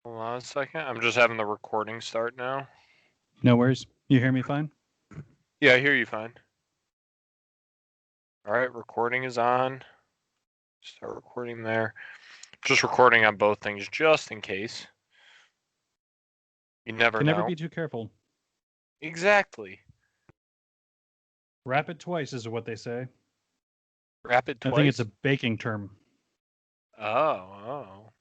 Hold on a second. I'm just having the recording start now. No worries. You hear me fine? Yeah, I hear you fine. All right, recording is on. Start recording there. Just recording on both things just in case. You never Can know. never be too careful. Exactly. Rapid twice is what they say. Rapid twice? I think it's a baking term. Oh.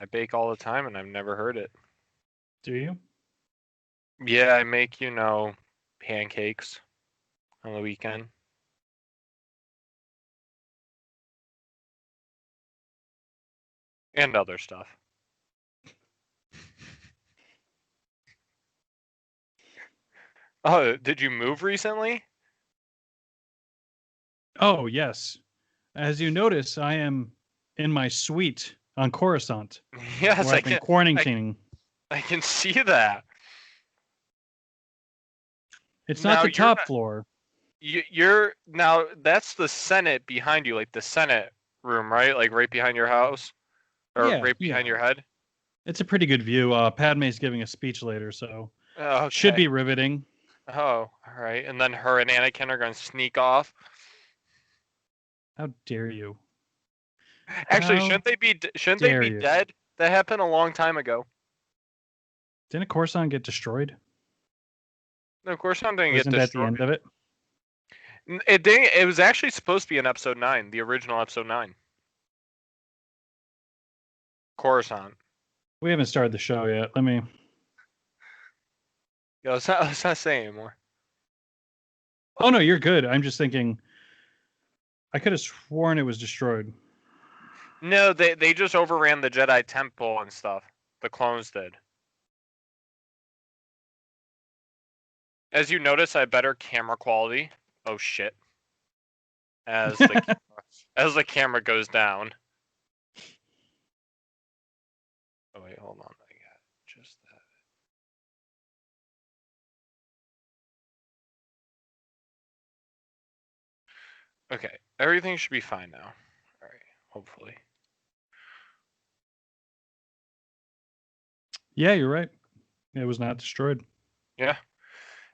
I bake all the time and I've never heard it. Do you? Yeah, I make, pancakes on the weekend. And other stuff. Oh, did you move recently? Oh, yes. As you notice, I am in my suite on Coruscant, Yes, where I've been quarantining. I can see that. It's Now not the you're top not- floor. You're now that's the Senate behind you, like the Senate room, right? Like right behind your house or Yeah, right behind your head. It's a pretty good view. Padme's giving a speech later, so Okay. should be riveting. Oh, all right. And then her and Anakin are going to sneak off. How dare you? Actually, How shouldn't they be dare you? dead? That happened a long time ago. Didn't Coruscant get destroyed? No, of course, something Or get isn't that the destroyed. end of it? It was actually supposed to be in episode 9, the original episode 9. Coruscant. We haven't started the show yet. Let me. Yeah, let's not say anymore. Oh no, you're good. I'm just thinking. I could have sworn it was destroyed. No, they just overran the Jedi Temple and stuff. The clones did. As you notice, I have better camera quality. Oh shit. As the camera goes down. Oh wait, hold on. I got just that. Okay, everything should be fine now. All right, hopefully. Yeah, you're right. It was not destroyed. Yeah.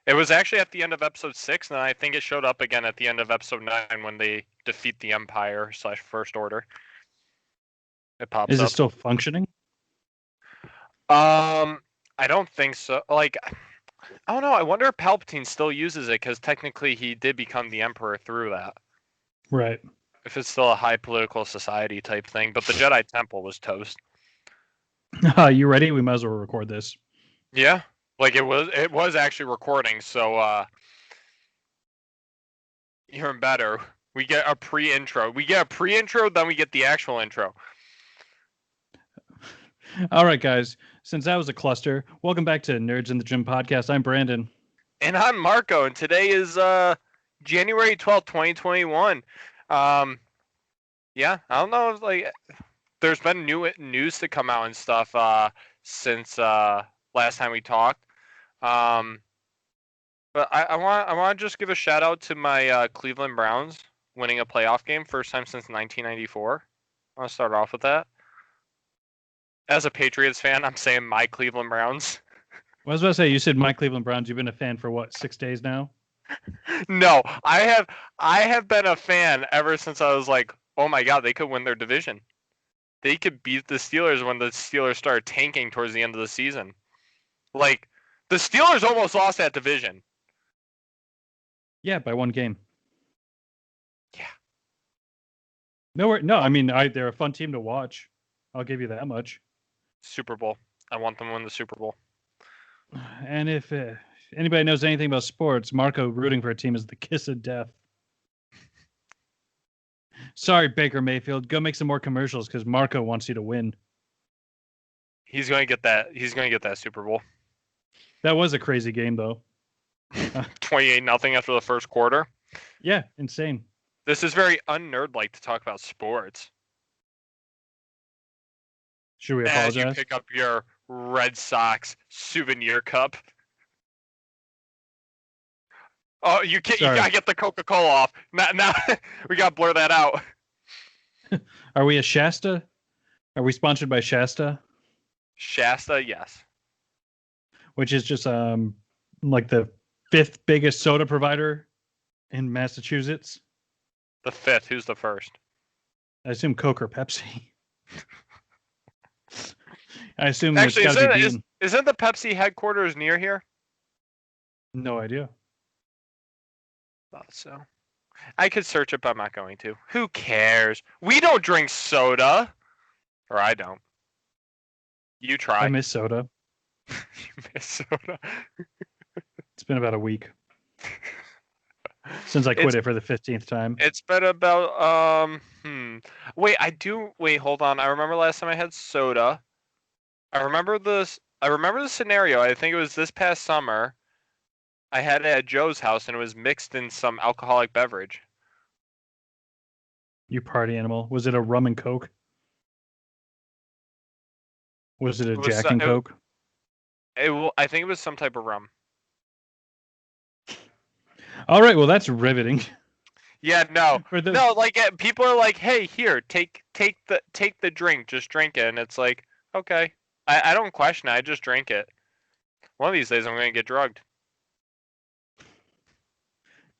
It was actually at the end of episode 6, and I think it showed up again at the end of episode 9 when they defeat the Empire / First Order. It pops Is up. it still functioning? I don't think so. Like, I don't know. I wonder if Palpatine still uses it because technically he did become the Emperor through that. Right. If it's still a high political society type thing, but the Jedi Temple was toast. You ready? We might as well record this. Yeah, like it was actually recording, so even better. We get a pre-intro. Then we get the actual intro. All right, guys. Since that was a cluster, welcome back to Nerds in the Gym podcast. I'm Brandon. And I'm Marco, and today is January 12th, 2021. Yeah, I don't know if like there's been new news to come out and stuff since last time we talked. But I want to just give a shout out to my Cleveland Browns winning a playoff game, first time since 1994. I want to start off with that. As a Patriots fan, I'm saying my Cleveland Browns. Well, I was about to say, you said my Cleveland Browns. You've been a fan for what, 6 days now? No, I have been a fan ever since I was like, oh my god, they could win their division. They could beat the Steelers when the Steelers started tanking towards the end of the season. Like, the Steelers almost lost that division. Yeah, by 1 game. Yeah. No, I mean, they're a fun team to watch. I'll give you that much. Super Bowl. I want them to win the Super Bowl. And if anybody knows anything about sports, Marco rooting for a team is the kiss of death. Sorry, Baker Mayfield. Go make some more commercials because Marco wants you to win. He's going to get that. He's going to get that Super Bowl. That was a crazy game, though. 28-0 after the first quarter. Yeah, insane. This is very un-nerd-like to talk about sports. Should we apologize? As you pick up your Red Sox souvenir cup. Oh, you gotta get the Coca-Cola off. Now we gotta blur that out. Are we a Shasta? Are we sponsored by Shasta? Shasta, yes. which is just like the 5th biggest soda provider in Massachusetts. The 5th. Who's the first? I assume Coke or Pepsi. I assume it's Actually, got to be beaten. isn't the Pepsi headquarters near here? No idea. Thought so. I could search it, but I'm not going to. Who cares? We don't drink soda. Or I don't. You try. I miss soda. You miss soda. It's been about a week since I quit it for the 15th time. It's been about Wait, hold on. I remember last time I had soda. I remember the scenario. I think it was this past summer. I had it at Joe's house and it was mixed in some alcoholic beverage. You party animal. Was it a rum and Coke? Was it a Jack and Coke? I think it was some type of rum. All right, well that's riveting. Yeah, no, no. Like people are like, "Hey, here, take the drink. Just drink it." And it's like, okay, I don't question it. I just drink it. One of these days, I'm gonna get drugged.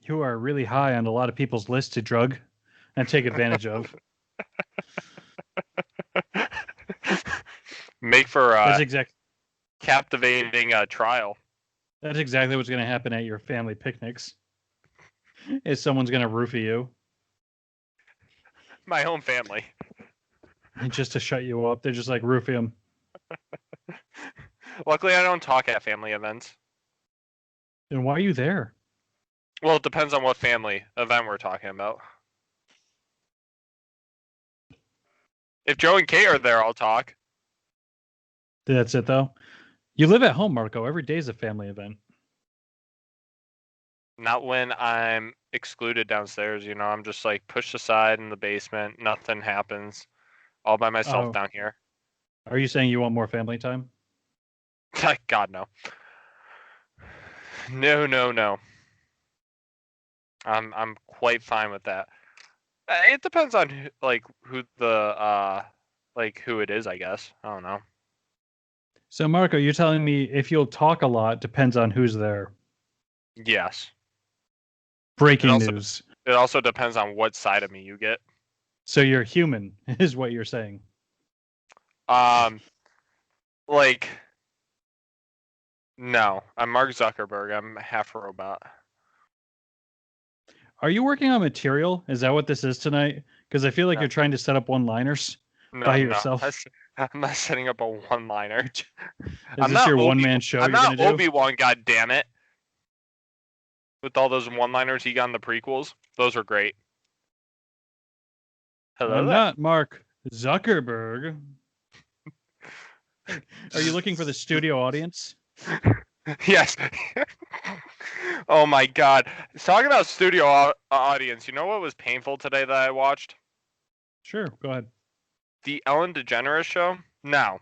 You are really high on a lot of people's list to drug and take advantage of. Make for that's captivating trial. That's exactly what's going to happen at your family picnics. Is someone's going to roofie you? My own family. And just to shut you up, they're just like roofie them. Luckily, I don't talk at family events. Then why are you there? Well, it depends on what family event we're talking about. If Joe and Kate are there, I'll talk. That's it, though. You live at home, Marco. Every day's a family event. Not when I'm excluded downstairs. You know, I'm just like pushed aside in the basement. Nothing happens. All by myself down here. Are you saying you want more family time? God, no. No. I'm quite fine with that. It depends on who it is, I guess. I don't know. So Marco, you're telling me if you'll talk a lot depends on who's there. Yes. Breaking news. It also depends on what side of me you get. So you're human, is what you're saying. No, I'm Mark Zuckerberg. I'm half a robot. Are you working on material? Is that what this is tonight? Because I feel like you're trying to set up one-liners by yourself. I'm not setting up a one-liner. Is this your one-man show? I'm not Obi-Wan, goddammit. With all those one-liners he got in the prequels, those are great. Hello. I'm not Mark Zuckerberg. Are you looking for the studio audience? Yes. Oh my God. Talking about studio audience, you know what was painful today that I watched? Sure, go ahead. The Ellen DeGeneres show? No.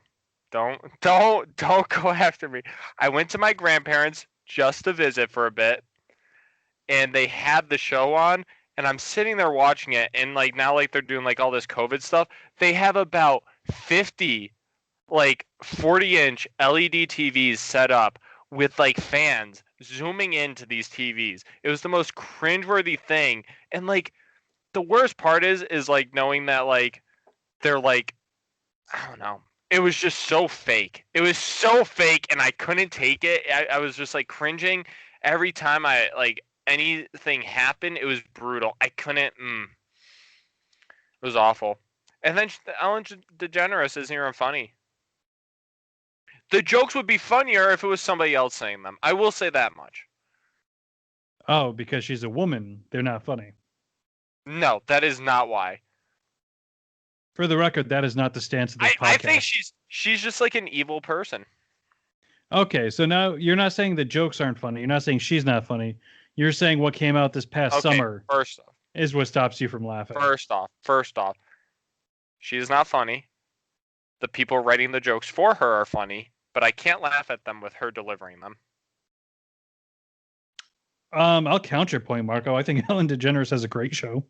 Don't go after me. I went to my grandparents just to visit for a bit, and they had the show on, and I'm sitting there watching it, and now they're doing all this COVID stuff. They have about 50 40-inch LED TVs set up with fans zooming into these TVs. It was the most cringeworthy thing. And the worst part is knowing that they're I don't know. It was just so fake. It was so fake, and I couldn't take it. I was just cringing every time anything happened. It was brutal. I couldn't. It was awful. And then Ellen DeGeneres isn't even funny. The jokes would be funnier if it was somebody else saying them. I will say that much. Oh, because she's a woman, they're not funny. No, that is not why. For the record, that is not the stance of this podcast. I think she's just an evil person. Okay, so now you're not saying the jokes aren't funny. You're not saying she's not funny. You're saying what came out this past summer is what stops you from laughing. First off, she is not funny. The people writing the jokes for her are funny, but I can't laugh at them with her delivering them. I'll counterpoint, Marco. I think Ellen DeGeneres has a great show.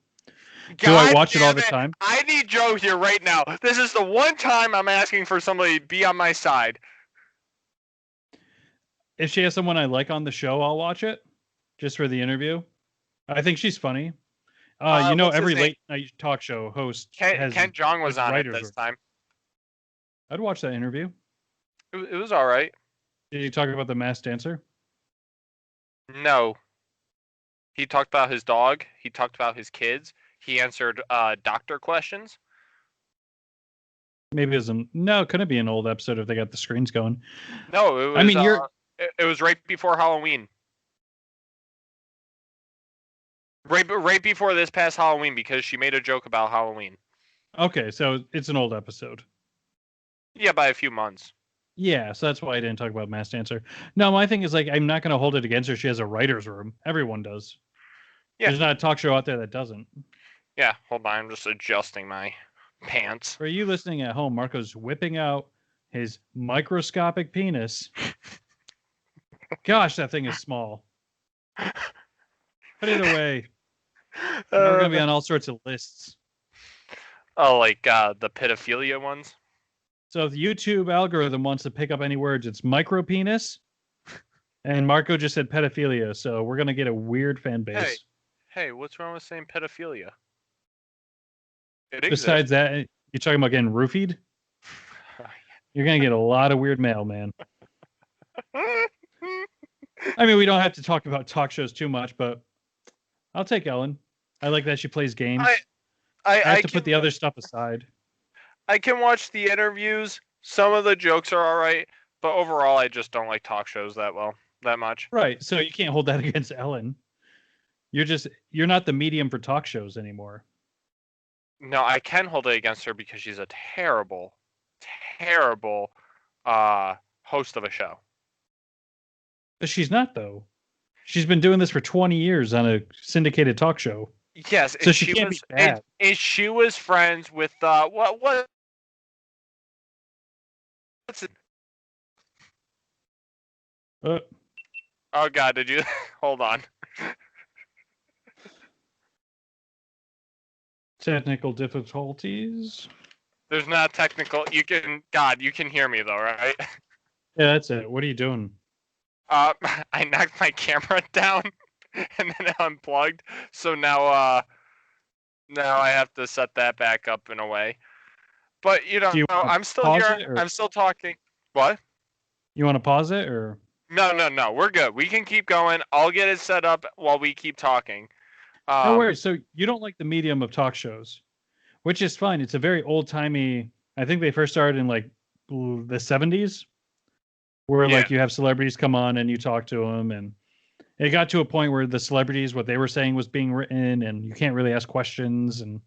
Do I watch it all the time? I need Joe here right now. This is the one time I'm asking for somebody to be on my side. If she has someone I like on the show, I'll watch it just for the interview. I think she's funny. Every late night talk show host Ken Jeong was on it this time. I'd watch that interview. It was all right. Did you talk about The Masked Dancer? No. He talked about his dog. He talked about his kids. He answered doctor questions. Maybe it was couldn't be an old episode if they got the screens going. No, it was. It was right before Halloween. Right before this past Halloween, because she made a joke about Halloween. Okay, so it's an old episode. Yeah, by a few months. Yeah, so that's why I didn't talk about Masked Dancer. No, my thing is, like, I'm not going to hold it against her. She has a writer's room. Everyone does. Yeah. There's not a talk show out there that doesn't. Yeah, hold on. I'm just adjusting my pants. For you listening at home, Marco's whipping out his microscopic penis. Gosh, that thing is small. Put it away. We're going to be on all sorts of lists. Oh, like the pedophilia ones? So if the YouTube algorithm wants to pick up any words, it's micro penis. And Marco just said pedophilia, so we're going to get a weird fan base. Hey, what's wrong with saying pedophilia? Besides that, you're talking about getting roofied? You're going to get a lot of weird mail, man. I mean, we don't have to talk about talk shows too much, but I'll take Ellen. I like that she plays games. I have to put the other stuff aside. I can watch the interviews. Some of the jokes are all right, but overall, I just don't like talk shows that much. Right. So you can't hold that against Ellen. You're not the medium for talk shows anymore. No, I can hold it against her because she's a terrible, terrible host of a show. But she's not, though. She's been doing this for 20 years on a syndicated talk show. Yes, so she can't be bad. And she was friends with what? What's it? Oh God! Did you hold on? Technical difficulties. There's not technical. You can hear me though, right? Yeah, that's it. What are you doing? I knocked my camera down and then it unplugged. So now I have to set that back up in a way. But I'm still here. I'm still talking. What? You want to pause it or? No. We're good. We can keep going. I'll get it set up while we keep talking. No worries. So you don't like the medium of talk shows, which is fine. It's a very old timey. I think they first started in like the 70s, where like you have celebrities come on and you talk to them, and it got to a point where the celebrities, what they were saying was being written, and you can't really ask questions. And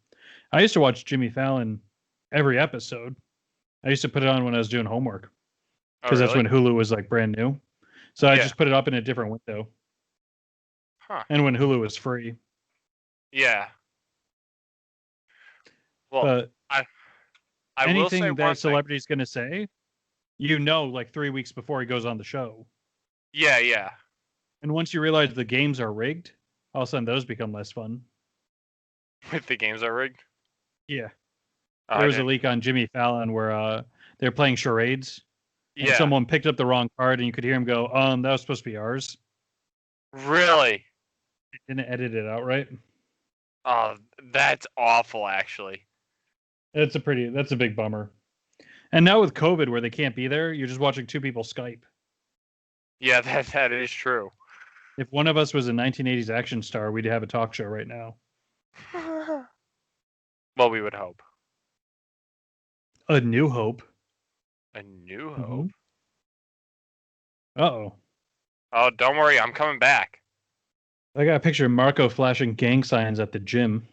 I used to watch Jimmy Fallon every episode. I used to put it on when I was doing homework because that's when Hulu was like brand new. So I just put it up in a different window. Huh. And when Hulu was free. Yeah. Well, but I anything will say that celebrity's going to say, like 3 weeks before he goes on the show. Yeah. And once you realize the games are rigged, all of a sudden those become less fun. If the games are rigged? Yeah. There was a leak on Jimmy Fallon where they're playing charades. And someone picked up the wrong card and you could hear him go, that was supposed to be ours. Really? Didn't edit it out right. Oh, that's awful, actually. That's a big bummer. And now with COVID, where they can't be there, you're just watching two people Skype. Yeah, that is true. If one of us was a 1980s action star, we'd have a talk show right now. Well, we would hope. A New Hope. A New Hope? Uh-oh. Oh, don't worry. I'm coming back. I got a picture of Marco flashing gang signs at the gym.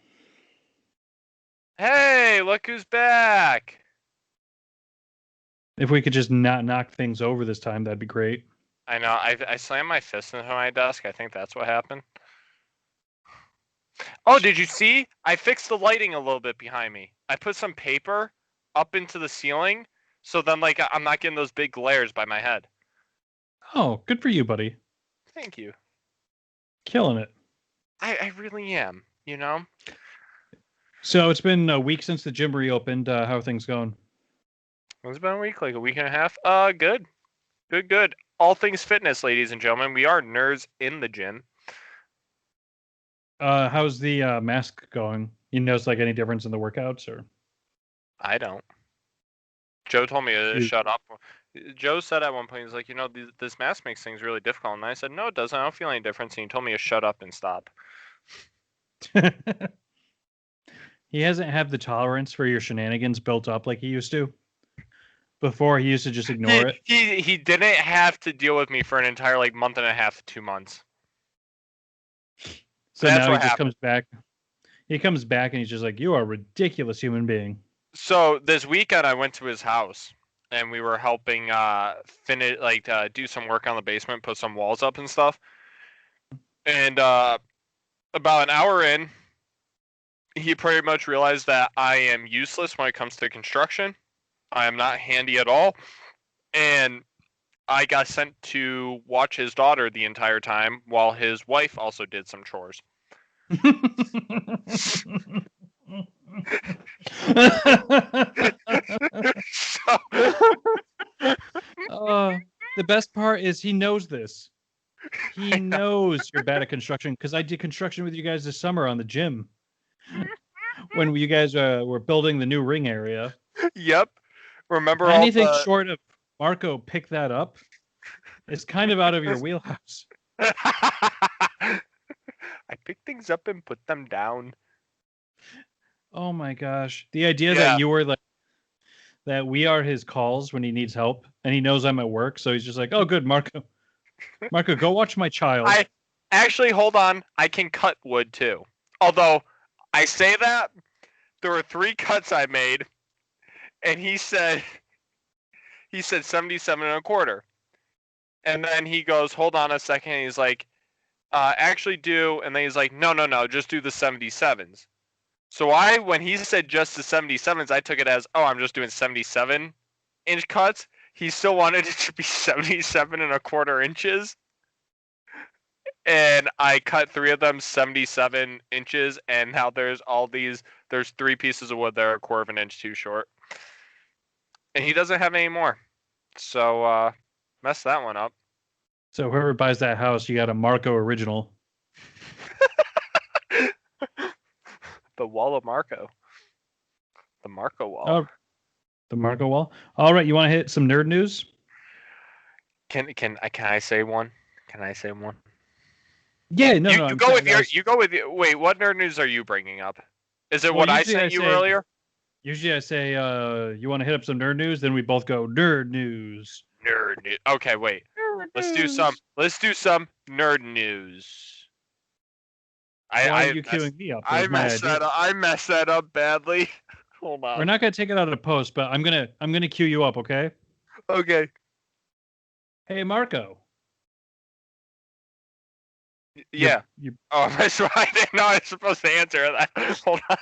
Hey, look who's back. If we could just not knock things over this time, that'd be great. I know. I slammed my fist into my desk. I think that's what happened. Oh, did you see? I fixed the lighting a little bit behind me. I put some paper up into the ceiling, so then like I'm not getting those big glares by my head. Oh, good for you, buddy. Thank you. Killing it. I really am, So it's been a week since the gym reopened. How are things going? It's been a week, like a week and a half. Good. Good. All things fitness, ladies and gentlemen. We are nerds in the gym. How's the mask going? You notice like any difference in the workouts or? I don't. Joe told me to You- shut up. Joe said at one point, he's like, this mask makes things really difficult. And I said, no, it doesn't. I don't feel any difference. And he told me to shut up and stop. He hasn't had the tolerance for your shenanigans built up like he used to. Before he used to just ignore it. He didn't have to deal with me for an entire like month and a half, 2 months. So That's now what he just happened. comes back. He comes back and he's just like, "You are a ridiculous human being." So this weekend I went to his house and we were helping finish do some work on the basement, put some walls up and stuff. And about an hour in, he pretty much realized that I am useless when it comes to construction. I am not handy at all. And I got sent to watch his daughter the entire time while his wife also did some chores. So, The best part is he knows this. He knows you're bad at construction because I did construction with you guys this summer on the gym when you guys were building the new ring area. yep. Remember Anything all the... short of Marco pick that up is kind of out of your wheelhouse. I pick things up and put them down. Oh my gosh. The idea Yeah. that you were like that we are his calls when he needs help and he knows I'm at work, so he's just like, "Oh good, Marco. Marco, go watch my child." I actually, hold on. I can cut wood too. Although I say that, there were 3 cuts I made and he said 77 and a quarter. And then he goes, "Hold on a second." And he's like, actually do. And then he's like, no, just do the 77s. So when he said just the 77s, I took it as, oh, I'm just doing 77-inch cuts. He still wanted it to be 77 and a quarter inches. And I cut 3 of them 77 inches. And now there's 3 pieces of wood that are a quarter of an inch too short. And he doesn't have any more. So, mess that one up. So whoever buys that house, you got a Marco original. The wall of Marco. The Marco wall. Oh, the Marco wall. All right, you want to hit some nerd news? Can I say one? Can I say one? Yeah, no. You go with your. Wait, what nerd news are you bringing up? Is it what I sent you earlier? Usually I say, you want to hit up some nerd news? Then we both go nerd news. Nerd news. Okay, wait. Let's do some nerd news. Why are you queuing me up? I messed that up badly. Hold on. We're not gonna take it out of post, but I'm gonna queue you up, okay? Okay. Hey Marco. Yeah. Oh, that's right. I didn't know I was supposed to answer that. Hold on.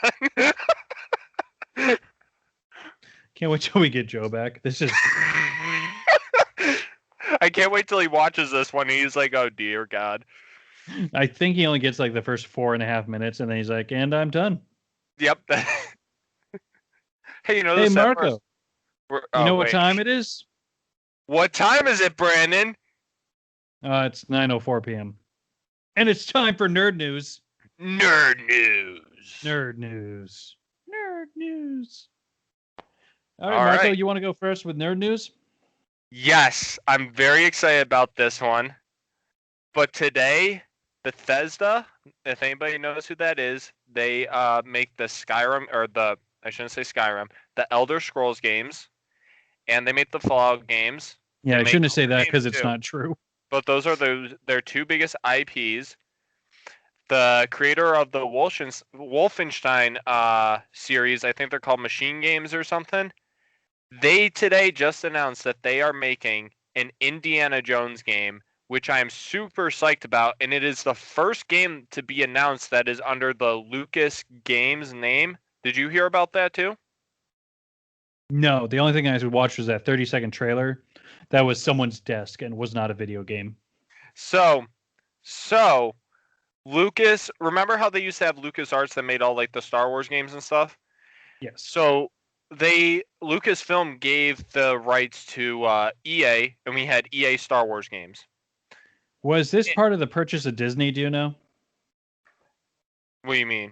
Can't wait till we get Joe back. This is. I can't wait till he watches this one. He's like, "Oh dear God." I think he only gets like the first 4.5 minutes, and then he's like, "And I'm done." Yep. Hey, Hey Marco. You know what time it is? What time is it, Brandon? It's 9:04 p.m. And it's time for nerd news. Nerd news. Nerd news. Nerd news. All right, Marco, you want to go first with nerd news? Yes, I'm very excited about this one. But today, Bethesda, if anybody knows who that is, they make the Skyrim, or I shouldn't say Skyrim, the Elder Scrolls games, and they make the Fallout games. Yeah, I shouldn't say that because it's not true. But those are their 2 biggest IPs. The creator of the Wolfenstein series, I think they're called Machine Games or something, they today just announced that they are making an Indiana Jones game, which I am super psyched about, and it is the first game to be announced that is under the Lucas Games name. Did you hear about that too? No, the only thing I watched was that 30-second trailer that was someone's desk and was not a video game. So Lucas, remember how they used to have LucasArts that made all like the Star Wars games and stuff? Yes. So Lucasfilm gave the rights to EA, and we had EA Star Wars games. Was this part of the purchase of Disney? Do you know? What do you mean?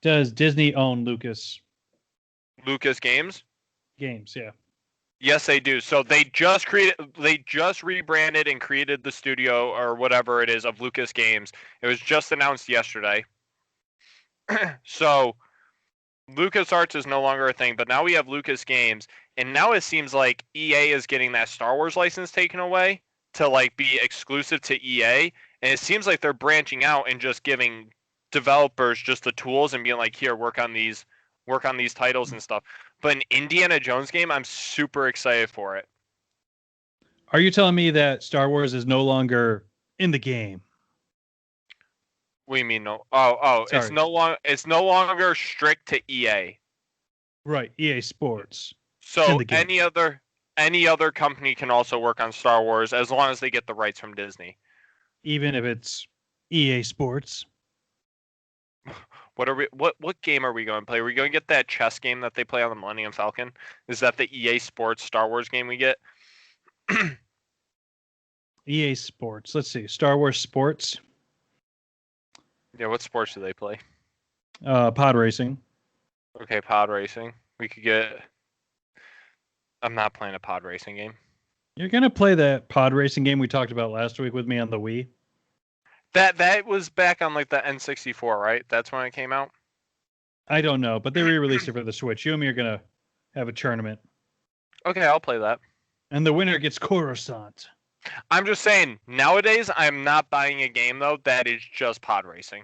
Does Disney own Lucas Lucas Games? Games? Yeah. Yes, they do. So they just rebranded and created the studio or whatever it is of Lucas Games. It was just announced yesterday. So LucasArts is no longer a thing, but now we have Lucas Games, and now it seems like EA is getting that Star Wars license taken away to like be exclusive to EA, and it seems like they're branching out and just giving developers just the tools and being like, here, work on these titles and stuff. But an Indiana Jones game, I'm super excited for it. Are you telling me that Star Wars is no longer in the game? What do you mean no? Oh, Sorry. It's no longer strict to EA. Right, EA Sports. So any other company can also work on Star Wars as long as they get the rights from Disney. Even if it's EA Sports. What game are we going to play? Are we going to get that chess game that they play on the Millennium Falcon? Is that the EA Sports Star Wars game we get? EA Sports. Let's see. Star Wars Sports. Yeah, what sports do they play? Pod racing. Okay, pod racing. We could get. I'm not playing a pod racing game. You're gonna play that pod racing game we talked about last week with me on the Wii? That was back on like the N64, right? That's when it came out. I don't know, but they re-released it for the Switch. You and me are gonna have a tournament, Okay, I'll play that. and the winner gets Coruscant. I'm just saying, nowadays I'm not buying a game though that is just pod racing.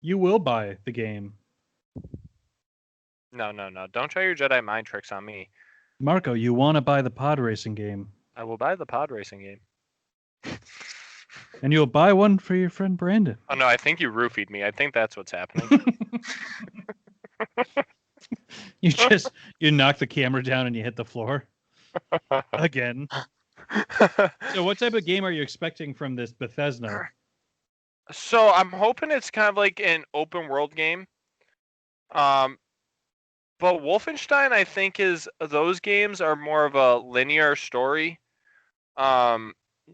You will buy the game, No. Don't try your Jedi mind tricks on me. Marco. You want to buy the pod racing game, I will buy the pod racing game. and you'll buy one for your friend Brandon. Oh no, I think you roofied me. I think that's what's happening. You knock the camera down and you hit the floor again. So what type of game are you expecting from this Bethesda? So I'm hoping it's kind of like an open world game. But Wolfenstein, I think, those games are more of a linear story.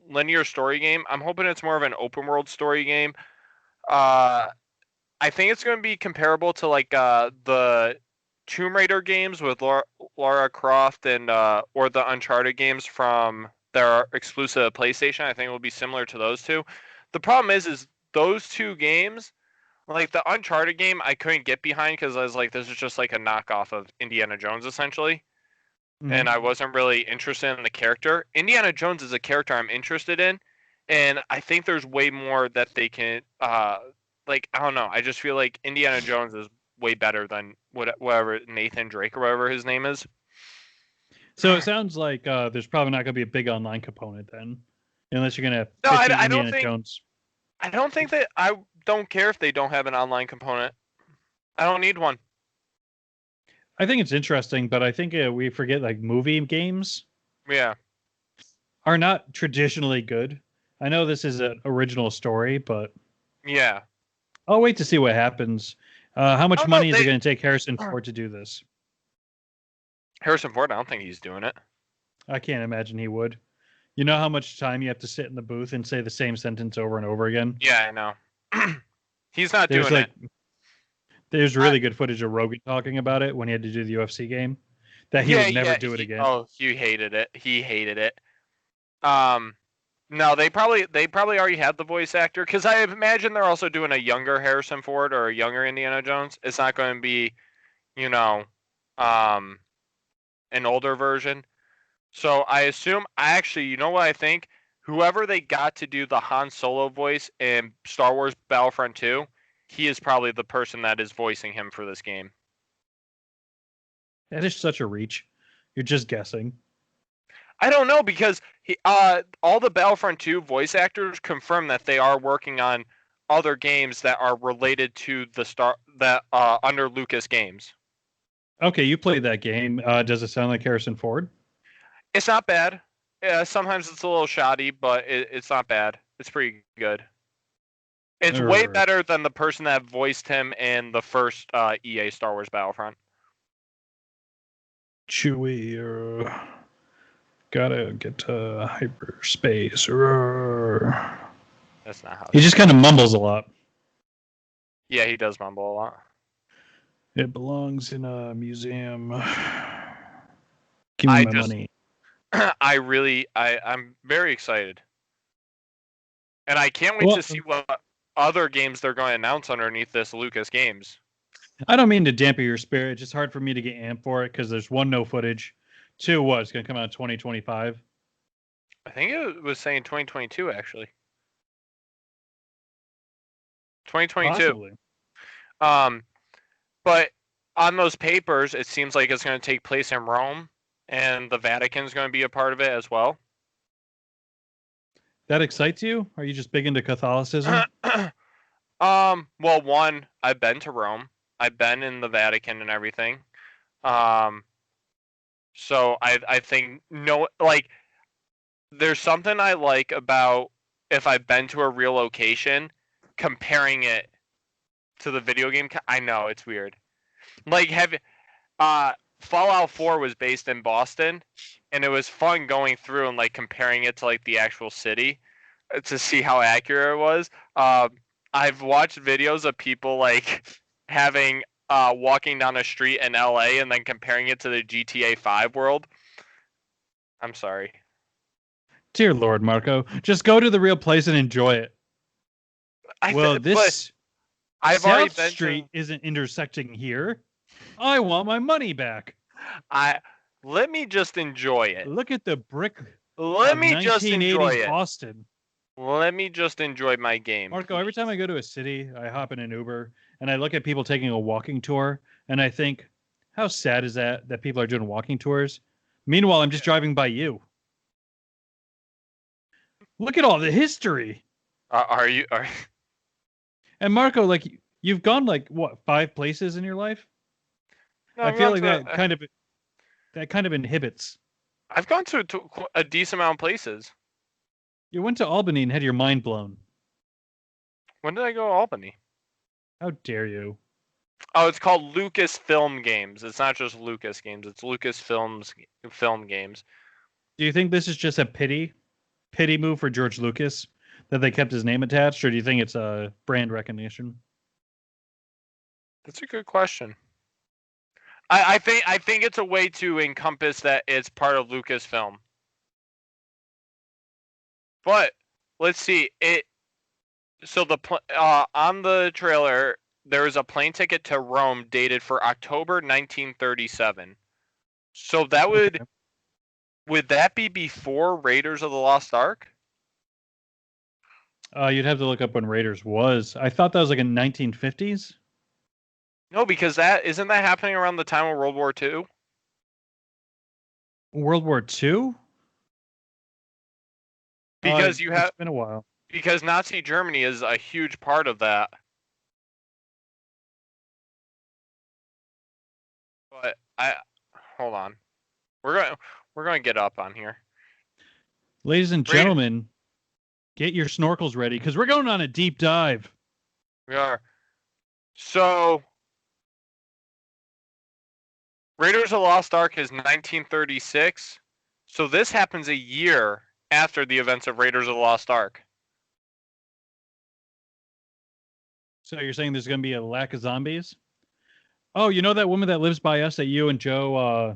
Linear story game. I'm hoping it's more of an open world story game. I think it's going to be comparable to like the Tomb Raider games with Lara Croft and or the Uncharted games from their exclusive PlayStation. I think it will be similar to those two. The problem is those two games, like the Uncharted game, I couldn't get behind because I was like, this is just like a knockoff of Indiana Jones essentially. And I wasn't really interested in the character. Indiana Jones is a character I'm interested in, and I think there's way more that they can like I don't know. I just feel like Indiana Jones is way better than whatever Nathan Drake or whatever his name is. So it sounds like there's probably not going to be a big online component then, unless you're going to. No, I don't think. Jones. I don't think that. I don't care if they don't have an online component. I don't need one. I think it's interesting, but I think we forget like movie games. Yeah. Are not traditionally good. I know this is an original story, but yeah. I'll wait to see what happens. How much money is it going to take Harrison Ford to do this? Harrison Ford, I don't think he's doing it. I can't imagine he would. You know how much time you have to sit in the booth and say the same sentence over and over again? Yeah, I know. He's not doing it. There's really good footage of Rogan talking about it when he had to do the UFC game. That he would never do it again. Oh, he hated it. He hated it. No, they probably already had the voice actor because I imagine they're also doing a younger Harrison Ford or a younger Indiana Jones. It's not going to be, an older version. So I assume, you know what I think? Whoever they got to do the Han Solo voice in Star Wars Battlefront 2, he is probably the person that is voicing him for this game. That is such a reach. You're just guessing. I don't know because all the Battlefront 2 voice actors confirm that they are working on other games that are related to under Lucas Games. Okay, you played that game. Does it sound like Harrison Ford? It's not bad. Yeah, sometimes it's a little shoddy, but it's not bad. It's pretty good. It's way better than the person that voiced him in the first EA Star Wars Battlefront. Chewie, gotta get to hyperspace. That's not how He just kind of mumbles a lot. Yeah, he does mumble a lot. It belongs in a museum. Give me my money. I'm very excited. And I can't wait to see what other games they're going to announce underneath this Lucas Games. I don't mean to dampen your spirit. It's just hard for me to get amped for it because there's one, no footage. Two, what? It's going to come out in 2025. I think it was saying 2022, actually. 2022. Possibly. But on those papers, it seems like it's going to take place in Rome, and the Vatican's going to be a part of it as well. That excites you? Are you just big into Catholicism? Well, one, I've been to Rome. I've been in the Vatican and everything. So I think there's something I like about if I've been to a real location, comparing it to the video game. I know it's weird. Like Fallout 4 was based in Boston, and it was fun going through and like comparing it to like the actual city to see how accurate it was. I've watched videos of people like having walking down a street in LA and then comparing it to the GTA 5 world. I'm sorry. Dear Lord, Marco, just go to the real place and enjoy it. This South Street isn't intersecting here. I want my money back. Let me just enjoy it. Look at the brick. Let me just enjoy it. Boston. Let me just enjoy my game. Marco, every time I go to a city, I hop in an Uber and I look at people taking a walking tour and I think, how sad is that people are doing walking tours? Meanwhile, I'm just driving by you. Look at all the history. Are you? And Marco, like you've gone like what 5 places in your life? No, I feel like that kind of inhibits. I've gone to a decent amount of places. You went to Albany and had your mind blown. When did I go to Albany? How dare you? Oh, it's called Lucasfilm Games. It's not just Lucas Games. It's Lucasfilms Film Games. Do you think this is just a pity move for George Lucas that they kept his name attached, or do you think it's a brand recognition? That's a good question. I think it's a way to encompass that it's part of Lucasfilm. But let's see it. So on the trailer, there is a plane ticket to Rome dated for October 1937. So that would that be before Raiders of the Lost Ark? You'd have to look up when Raiders was. I thought that was like in 1950s. No, because isn't that happening around the time of World War II? World War II? Because it's been a while. Because Nazi Germany is a huge part of that. But hold on. We're going to get up on here. Ladies and gentlemen, get your snorkels ready because we're going on a deep dive. We are. So Raiders of the Lost Ark is 1936. So this happens a year after the events of Raiders of the Lost Ark. So you're saying there's going to be a lack of zombies? Oh, you know that woman that lives by us that you and Joe,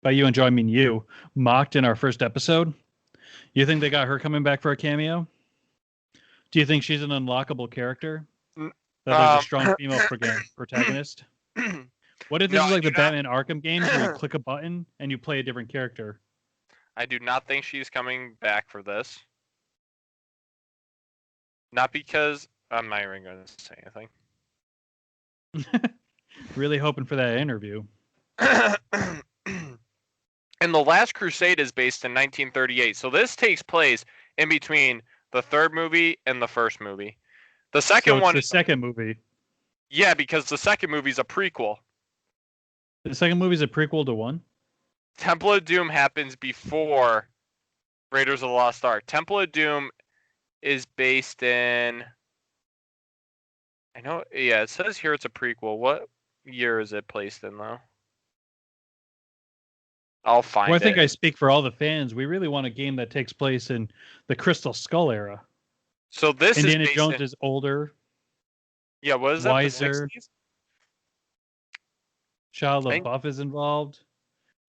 by you and Joe, I mean you, mocked in our first episode? You think they got her coming back for a cameo? Do you think she's an unlockable character? That there's a strong female protagonist? What if this is like the Batman Arkham games where you click a button and you play a different character? I do not think she's coming back for this. Not because I'm not even going to say anything. Really hoping for that interview. And The Last Crusade is based in 1938. So this takes place in between the third movie and the first movie. The second one is the second movie. Yeah, because the second movie is a prequel. The second movie is a prequel to one? Temple of Doom happens before Raiders of the Lost Ark. Temple of Doom is based in I know. Yeah, it says here it's a prequel. What year is it placed in though? I'll find Well, I think it. I speak for all the fans. We really want a game that takes place in the Crystal Skull era. So this is Indiana based Jones in. is older, Yeah, what is that? The wiser. 60s? Shia I think. LaBeouf is involved.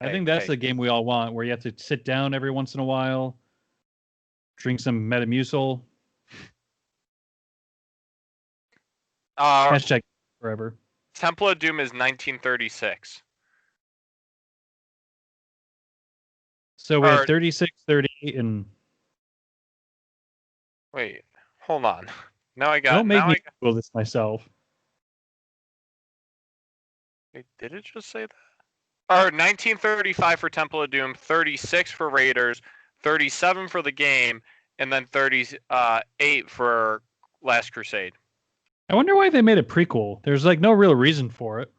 I Hey, think that's hey. the game we all want, where you have to sit down every once in a while, drink some Metamucil. Hashtag forever. Temple of Doom is 1936. So we had Or 36, 38, and wait, hold on. Now I don't got. make Now me I got. Google this myself. Wait, did it just say that? Or 1935 for Temple of Doom, 36 for Raiders, 37 for the game, and then 38 for Last Crusade. I wonder why they made a prequel. There's like no real reason for it.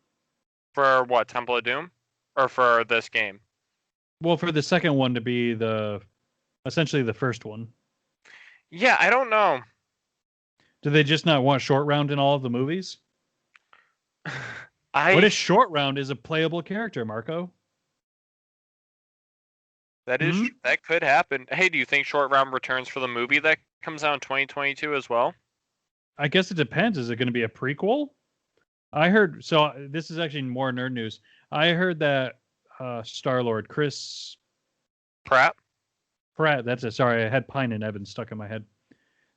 For what? Temple of Doom, or for this game? Well, for the second one to be essentially the first one. Yeah, I don't know. Do they just not want Short Round in all of the movies? I What if Short Round is a playable character, Marco? that is that could happen. Hey, do you think Short Round returns for the movie that comes out in 2022 as well? I guess it depends. Is it going to be a prequel? I heard. So this is actually more nerd news. I heard that Star-Lord Chris Pratt. That's it. Sorry, I had Pine and Evans stuck in my head.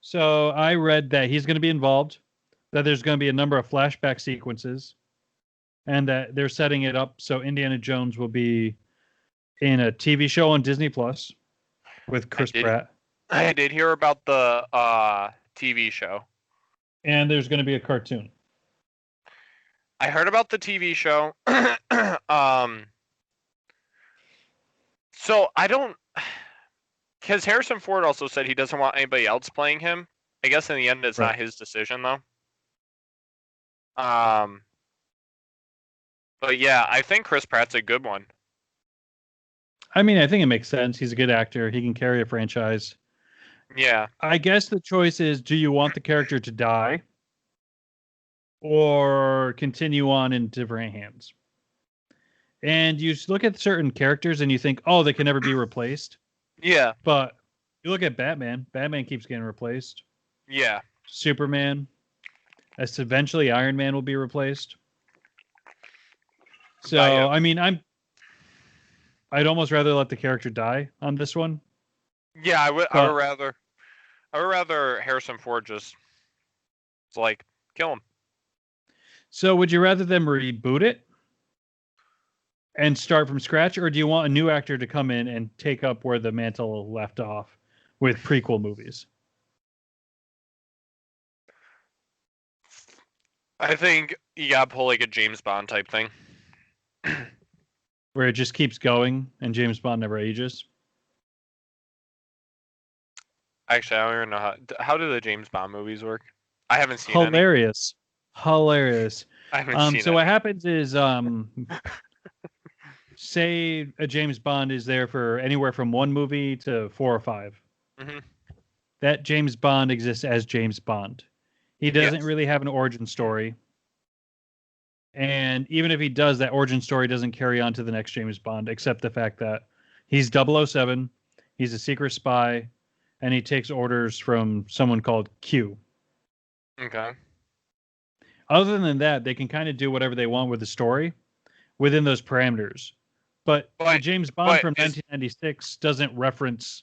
So I read that he's going to be involved. That there's going to be a number of flashback sequences, and that they're setting it up so Indiana Jones will be in a TV show on Disney Plus with Chris Pratt. I did hear about the TV show. And there's going to be a cartoon. I heard about the TV show. So I don't, because Harrison Ford also said he doesn't want anybody else playing him. I guess in the end, it's not his decision though. But yeah, I think Chris Pratt's a good one. I mean, I think it makes sense. He's a good actor. He can carry a franchise. Yeah. I guess the choice is, do you want the character to die or continue on in different hands? And you look at certain characters and you think, oh, they can never be replaced. Yeah. But you look at Batman. Batman keeps getting replaced. Yeah. Superman. As eventually Iron Man will be replaced. So, I mean, I'd almost rather let the character die on this one. Yeah, I would rather Harrison Ford just like kill him. So would you rather them reboot it and start from scratch, or do you want a new actor to come in and take up where the mantle left off with prequel movies? I think you gotta pull like a James Bond type thing. Where it just keeps going and James Bond never ages? Actually, I don't even know how do the James Bond movies work. I haven't seen Hilarious. any. Hilarious. I haven't seen so any. what happens is say a James Bond is there for anywhere from one movie to 4 or 5. Mm-hmm. That James Bond exists as James Bond. He doesn't really have an origin story. And even if he does, that origin story doesn't carry on to the next James Bond, except the fact that he's 007, he's a secret spy, and he takes orders from someone called Q. Okay. Other than that, they can kind of do whatever they want with the story within those parameters. But the James Bond from 1996 doesn't reference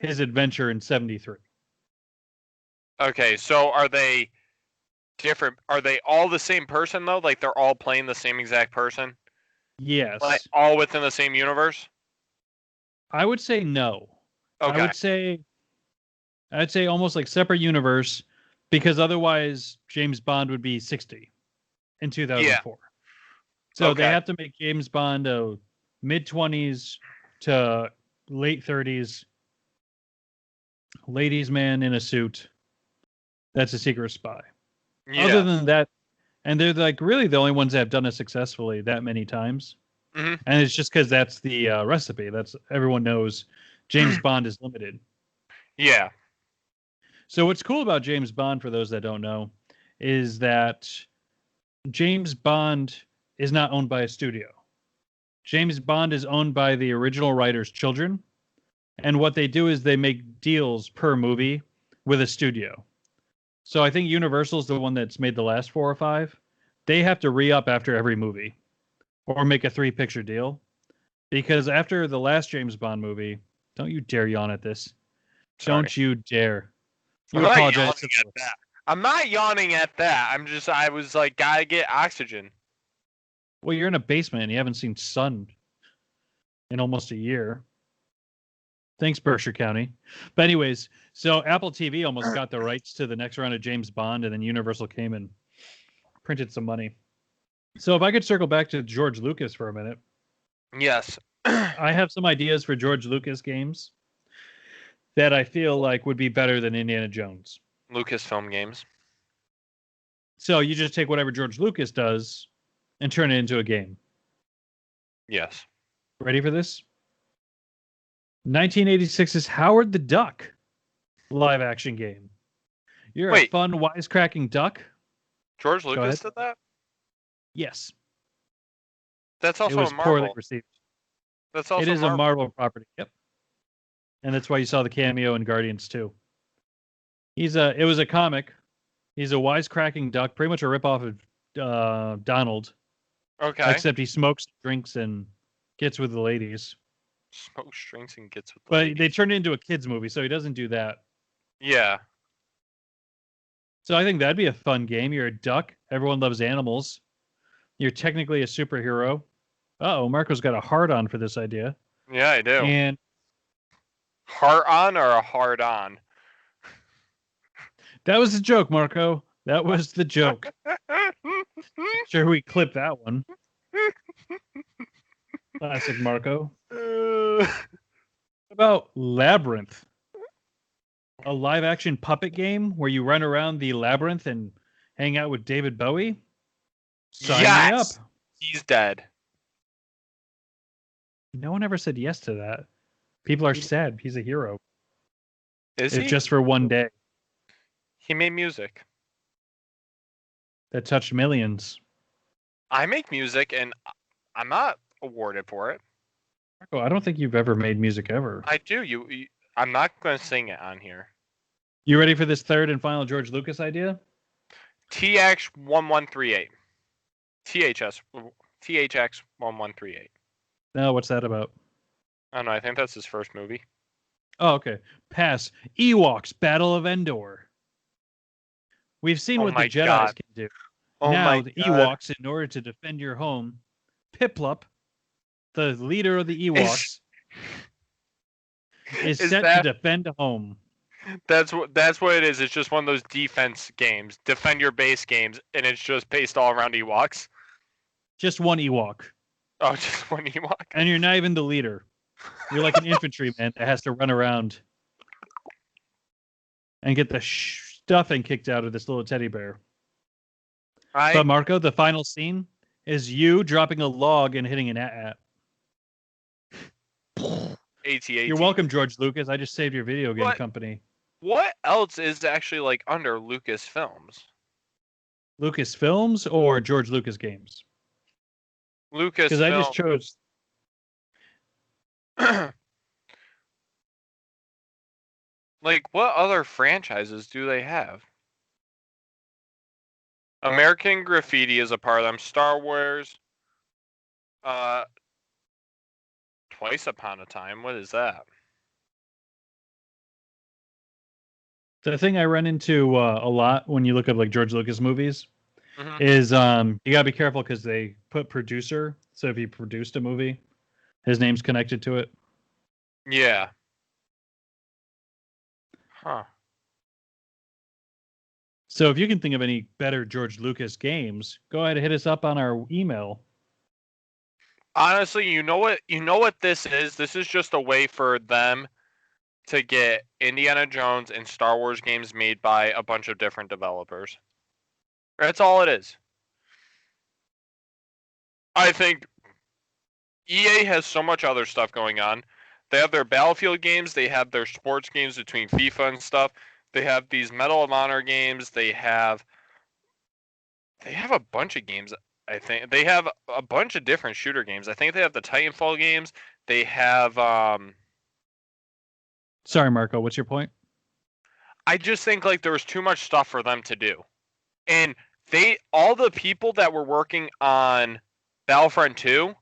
his adventure in 73. Okay, so are they different? Are they all the same person though? Like they're all playing the same exact person? Yes. Like all within the same universe? I would say no. Okay. I'd say almost like separate universe, because otherwise James Bond would be 60 in 2004. Yeah. So they have to make James Bond a mid-20s to late 30s ladies man in a suit that's a secret spy. Yeah. Other than that, and they're like really the only ones that have done it successfully that many times. Mm-hmm. And it's just because that's the recipe. That's everyone knows James Bond is limited. Yeah. So what's cool about James Bond, for those that don't know, is that James Bond is not owned by a studio. James Bond is owned by the original writer's children. And what they do is they make deals per movie with a studio. So I think Universal's the one that's made the last 4 or 5. They have to re-up after every movie or make a 3-picture deal. Because after the last James Bond movie, don't you dare yawn at this. Sorry. Don't you dare. I'm You not apologize. yawning at that. I'm not yawning at that. I was like, gotta get oxygen. Well, you're in a basement and you haven't seen sun in almost a year. Thanks, Berkshire County. But anyways, so Apple TV almost got the rights to the next round of James Bond, and then Universal came and printed some money. So if I could circle back to George Lucas for a minute. Yes. I have some ideas for George Lucas games that I feel like would be better than Indiana Jones. Lucasfilm games. So you just take whatever George Lucas does and turn it into a game. Yes. Ready for this? 1986's Howard the Duck live action game. You're a fun, wisecracking duck. George Lucas did that? Yes. That's also it was a Marvel. poorly received. That's also it is a Marvel property. Yep. And that's why you saw the cameo in Guardians 2. It was a comic. He's a wisecracking duck, pretty much a ripoff of Donald. Okay. Except he smokes, drinks, and gets with the ladies. Smokes, drinks, and gets with the But ladies. they turned it into a kids movie, so he doesn't do that. Yeah. So I think that'd be a fun game. You're a duck. Everyone loves animals. You're technically a superhero. Uh-oh, Marco's got a heart on for this idea. Yeah, I do. And heart on or a hard on? That was the joke, Marco. That was the joke. Sure, we clip that one. Classic Marco. What about Labyrinth? A live-action puppet game where you run around the labyrinth and hang out with David Bowie? Sign me up. He's dead. No one ever said yes to that. People are sad. He's a hero. Is he? Just for one day. He made music. That touched millions. I make music and I'm not awarded for it. Marco, I don't think you've ever made music ever. I do. I'm not going to sing it on here. You ready for this third and final George Lucas idea? TX1138. THX1138. No, what's that about? I don't know. I think that's his first movie. Oh, okay. Pass. Ewoks, Battle of Endor. We've seen what the Jedi can do. Now, the Ewoks, in order to defend your home, Piplup, the leader of the Ewoks, is set to defend home. That's what it is. It's just one of those defense games, defend your base games, and it's just based all around Ewoks. Just one Ewok. Oh, just one Ewok. And you're not even the leader. You're like an infantryman that has to run around and get the stuffing kicked out of this little teddy bear. But Marco, the final scene is you dropping a log and hitting an at. AT-AT. You're welcome, George Lucas. I just saved your video game company. What else is actually like under Lucasfilms? Lucasfilms or George Lucas Games? Lucas. Because I just chose. Like, what other franchises do they have? American Graffiti is a part of them. Star Wars. Twice Upon a Time. What is that? The thing I run into a lot when you look up like George Lucas movies is you gotta be careful because they put producer. So if he produced a movie, his name's connected to it. Yeah. Huh. So if you can think of any better George Lucas games, go ahead and hit us up on our email. Honestly, you know what this is? This is just a way for them to get Indiana Jones and Star Wars games made by a bunch of different developers. That's all it is. I think EA has so much other stuff going on. They have their Battlefield games. They have their sports games between FIFA and stuff. They have these Medal of Honor games. They have They have a bunch of games. I think they have a bunch of different shooter games. I think they have the Titanfall games. They have. Sorry, Marco. What's your point? I just think like there was too much stuff for them to do, and all the people that were working on Battlefront 2,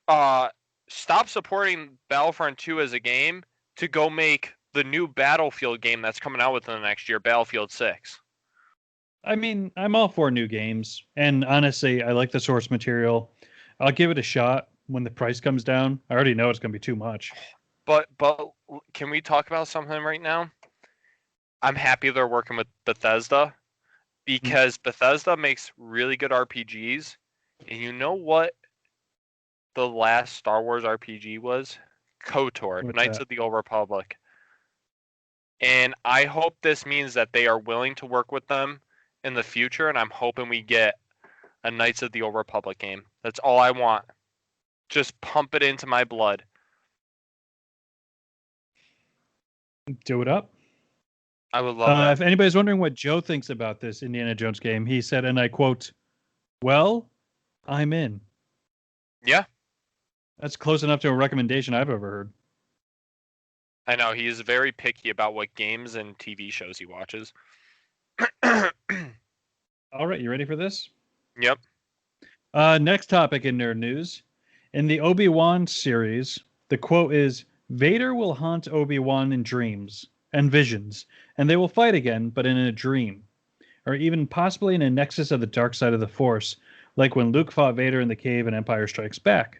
stop supporting Battlefront 2 as a game to go make the new Battlefield game that's coming out within the next year, Battlefield 6. I mean, I'm all for new games, and honestly, I like the source material. I'll give it a shot when the price comes down. I already know it's going to be too much. But can we talk about something right now? I'm happy they're working with Bethesda because Bethesda makes really good RPGs. And you know what the last Star Wars RPG was? KOTOR, What's Knights that? of the Old Republic. And I hope this means that they are willing to work with them in the future, and I'm hoping we get a Knights of the Old Republic game. That's all I want. Just pump it into my blood. Do it up. I would love that. If anybody's wondering what Joe thinks about this Indiana Jones game, he said, and I quote, "Well, I'm in." Yeah. That's close enough to a recommendation I've ever heard. I know he's very picky about what games and TV shows he watches. All right, you ready for this? Yep. Next topic in nerd news. In the Obi-Wan series, the quote is, "Vader will haunt Obi-Wan in dreams and visions, and they will fight again, but in a dream, or even possibly in a nexus of the dark side of the Force, like when Luke fought Vader in the cave in Empire Strikes Back.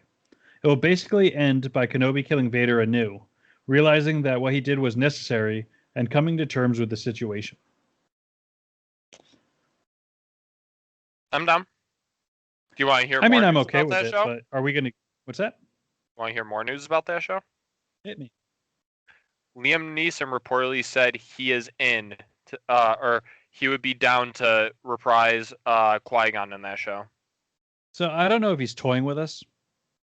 It will basically end by Kenobi killing Vader anew, realizing that what he did was necessary and coming to terms with the situation." I'm down. Do you want to hear? I mean, more I'm news okay about with that it, show? but are we going to... What's that? Want to hear more news about that show? Hit me. Liam Neeson reportedly said he is in, or he would be down to reprise Qui-Gon in that show. So I don't know if he's toying with us.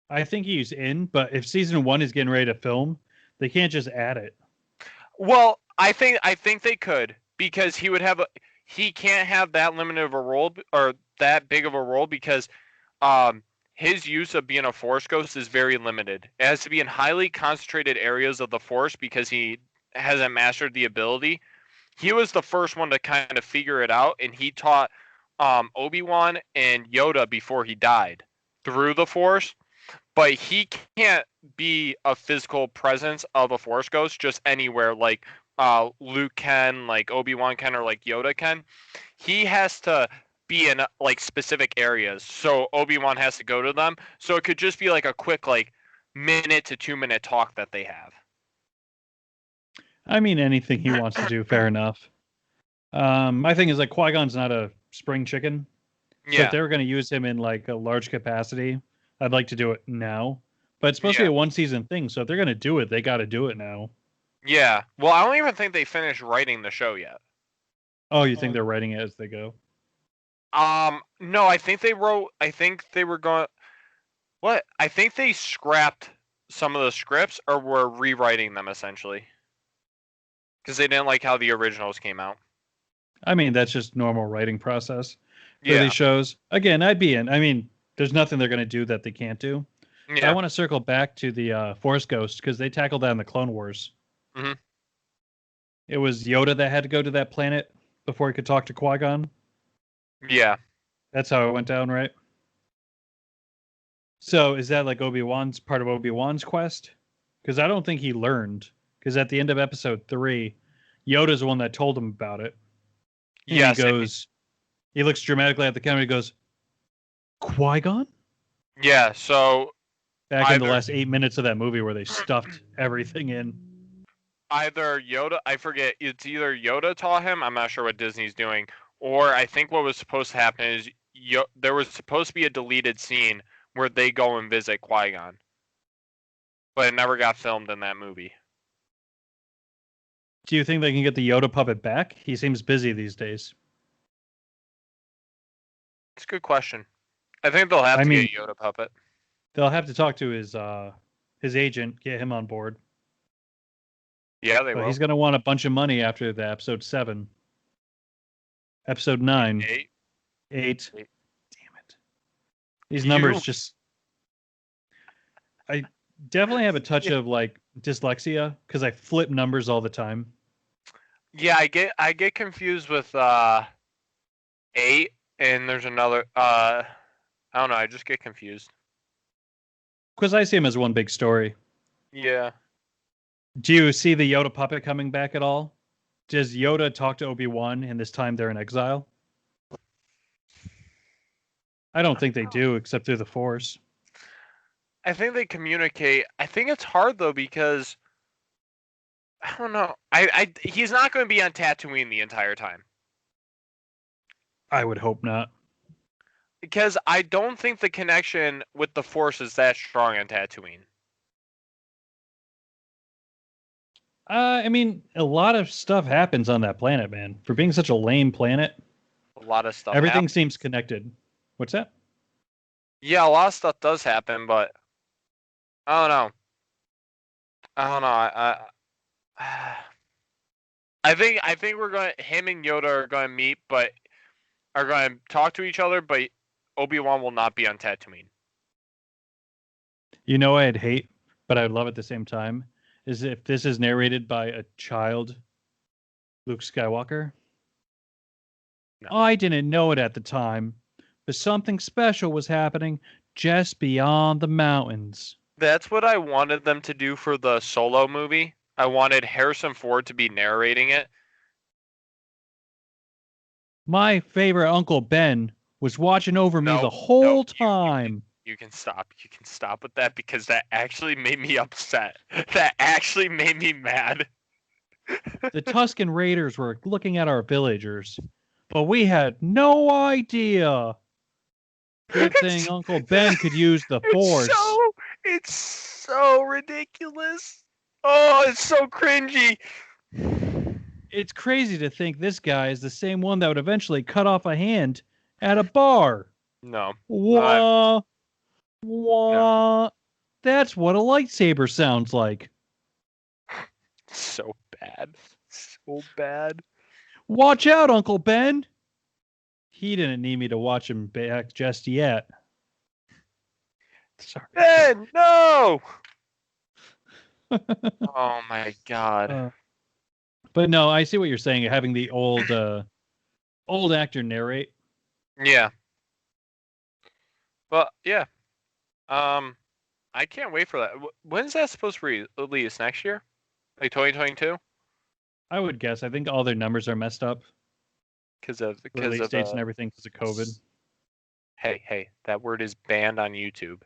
I think he's in, but if season 1 is getting ready to film, they can't just add it. Well, I think they could, because he can't have that limited of a role or that big of a role because his use of being a Force ghost is very limited. It has to be in highly concentrated areas of the Force because he hasn't mastered the ability. He was the first one to kind of figure it out, and he taught Obi-Wan and Yoda before he died through the Force. But he can't be a physical presence of a Force ghost just anywhere like Luke can, like Obi-Wan can, or like Yoda can. He has to be in like specific areas. So Obi-Wan has to go to them. So it could just be like a quick like minute to 2 minute talk that they have. I mean, anything he wants to do, fair enough. My thing is like Qui-Gon's not a spring chicken. So Yeah. if they were going to use him in like a large capacity, I'd like to do it now. But it's supposed to be a 1-season thing, so if they're going to do it, they got to do it now. Yeah. Well, I don't even think they finished writing the show yet. Oh, you think they're writing it as they go? No, I think they wrote. I think they were going. What? I think they scrapped some of the scripts or were rewriting them essentially because they didn't like how the originals came out. I mean, that's just normal writing process for Yeah. these shows. Again, I'd be in. I mean, there's nothing they're going to do that they can't do. Yeah. I want to circle back to the Force Ghost because they tackled that in the Clone Wars. Mhm. It was Yoda that had to go to that planet before he could talk to Qui-Gon. Yeah. That's how it went down, right? So is that like Obi-Wan's part of Obi-Wan's quest? Because I don't think he learned. Because at the end of episode 3, Yoda's the one that told him about it. And Yes. he goes, he looks dramatically at the camera. He goes, Qui-Gon? Yeah. So Back in the last 8 minutes of that movie where they stuffed everything in. either Yoda, I forget, it's either Yoda taught him. I'm not sure what Disney's doing, or I think what was supposed to happen is there was supposed to be a deleted scene where they go and visit Qui-Gon, but it never got filmed in that movie. Do you think they can get the Yoda puppet back? He seems busy these days. It's a good question. I think they'll have to get a Yoda puppet. They'll have to talk to his agent, get him on board. Yeah, they will. He's going to want a bunch of money after the episode 7. Episode 9. 8. 8. 8. Damn it. These numbers You just. I definitely have a touch Yeah. of like dyslexia because I flip numbers all the time. Yeah, I get confused with 8 and there's another I don't know, I just get confused. Because I see them as one big story. Yeah. Do you see the Yoda puppet coming back at all? Does Yoda talk to Obi-Wan and this time they're in exile? I don't think they do, except through the Force. I think they communicate. I think it's hard though because I don't know. He's not going to be on Tatooine the entire time I would hope not. because I don't think the connection with the Force is that strong on Tatooine. I mean, a lot of stuff happens on that planet, man. For being such a lame planet, A lot of stuff. everything happens. seems connected. What's that? Yeah, a lot of stuff does happen, but I don't know. I don't know. I think we're going. Him and Yoda are going to meet, but are going to talk to each other. But Obi-Wan will not be on Tatooine. You know, I'd hate, but I'd love at the same time, is if this is narrated by a child Luke Skywalker. No. I didn't know it at the time, but something special was happening just beyond the mountains. That's what I wanted them to do for the Solo movie. I wanted Harrison Ford to be narrating it. My favorite Uncle Ben was watching over me No, the whole no, time. You can stop. You can stop with that because that actually made me upset. That actually made me mad. The Tusken Raiders were looking at our villagers, but we had no idea. Good thing Uncle Ben could use the Force. It's so ridiculous. Oh, it's so cringy. It's crazy to think this guy is the same one that would eventually cut off a hand at a bar. No. Wah, wah. That's what a lightsaber sounds like. So bad. So bad. Watch out, Uncle Ben. He didn't need me to watch him back just yet. Sorry. Ben, no. Oh my god. But no, I see what you're saying. Having the old actor narrate. Yeah. But yeah. I can't wait for that. When's that supposed to release? Next year? Like 2022? I would guess. I think all their numbers are messed up. Because of Release dates and everything because of COVID. Hey, that word is banned on YouTube.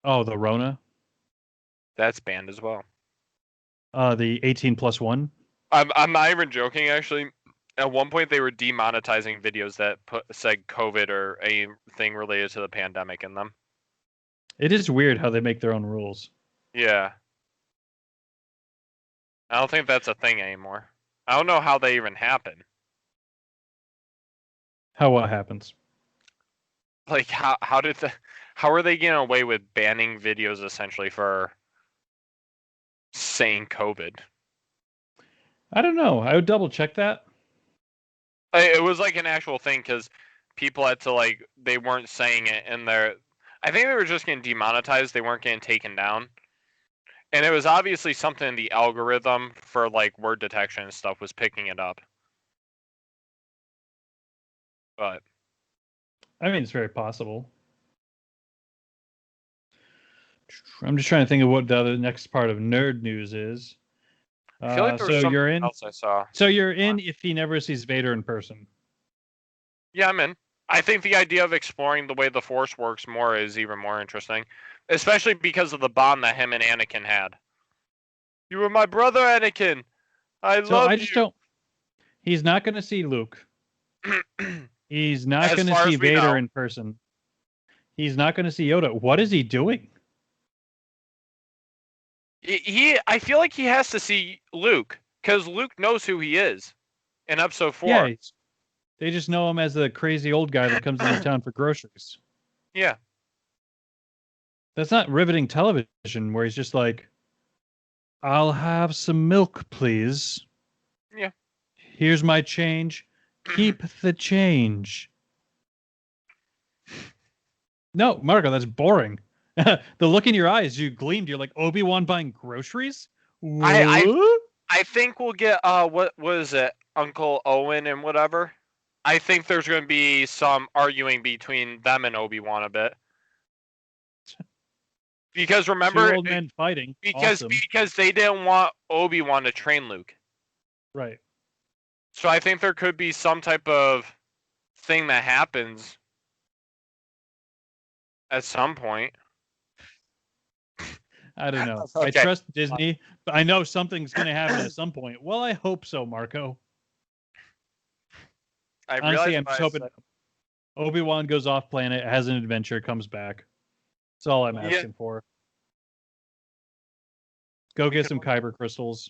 Oh, the Rona. That's banned as well. The 18+1. I'm not even joking. Actually, at one point they were demonetizing videos that said COVID or anything related to the pandemic in them. It is weird how they make their own rules. Yeah. I don't think that's a thing anymore. I don't know how they even happen. What happens? Like how are they getting away with banning videos essentially for saying COVID? I don't know. I would double check that. It was like an actual thing because people had to they weren't saying it in their. I think they were just getting demonetized. They weren't getting taken down. And it was obviously something in the algorithm for word detection and stuff was picking it up. But I mean, it's very possible. I'm just trying to think of what the other next part of nerd news is. I feel like there was so something you're in. else I saw. So you're in if he never sees Vader in person. Yeah, I'm in. I think the idea of exploring the way the Force works more is even more interesting, especially because of the bond that him and Anakin had. You were my brother, Anakin. I love I just you. don't. He's not going to see Luke. He's not As going to far see as we Vader know. in person. He's not going to see Yoda. What is he doing? I feel like he has to see Luke because Luke knows who he is in Episode 4. Yeah, they just know him as the crazy old guy that comes into town for groceries. Yeah. That's not riveting television where he's just like, I'll have some milk, please. Yeah. Here's my change. Keep the change. No, Marco, that's boring. The look in your eyes, you gleamed. You're like Obi-Wan buying groceries. I What? I think we'll get what is it, Uncle Owen and whatever. I think there's going to be some arguing between them and Obi-Wan a bit. Because Two remember, old men fighting. because Awesome. because they didn't want Obi-Wan to train Luke. Right. So I think there could be some type of thing that happens at some point. I don't know. Okay. I trust Disney, but I know something's going to happen at some point. Well, I hope so, Marco. I Honestly, I'm realized just what I hoping Obi-Wan goes off planet, has an adventure, comes back. That's all I'm Yeah. asking for. Go get some Kyber crystals.